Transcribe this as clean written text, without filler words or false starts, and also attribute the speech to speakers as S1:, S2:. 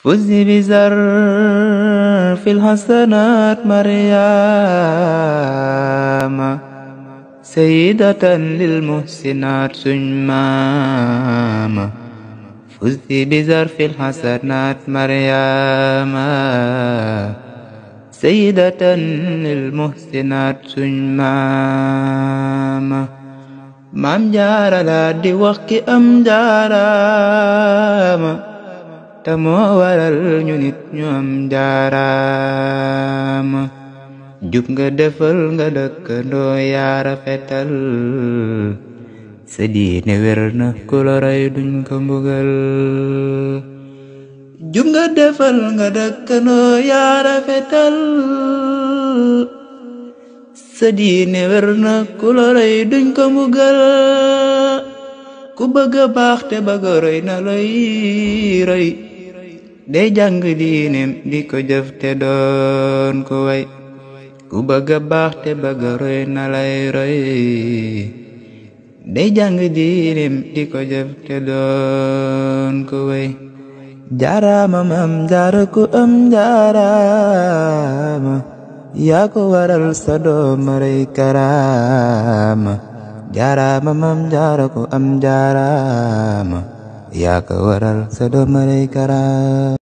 S1: فزي بزر في الحسنات مريم سيدة للمحسنات سنمام فزي بزر في الحسنات مريم سيدة للمحسنات سنمام مام جارا لا دي وخي أم جارام تمو waral ñu nit ñu am jaaraama jub nga defal nga dëkkandoo yaa rafetal sa diine wér na ku la rey duñ ko mbugal jub nga defal nga dëkkandoo yaa rafetal sa diine wér na ku la rey duñ ko mbugal ku bëgg baax te bëgg roy na lay roy day jàng diineem di ko jëf te doon ko way ku bëgg baax te bëgg roy na lay roy day jàng diineem di ko jëf te doon ko way jaaraama maam jaara ku am jaaraama yaa ko waral sa doom rey karaama jaaraama maam jaara ku am jaaraama yaa ko waral sa doom rey karaama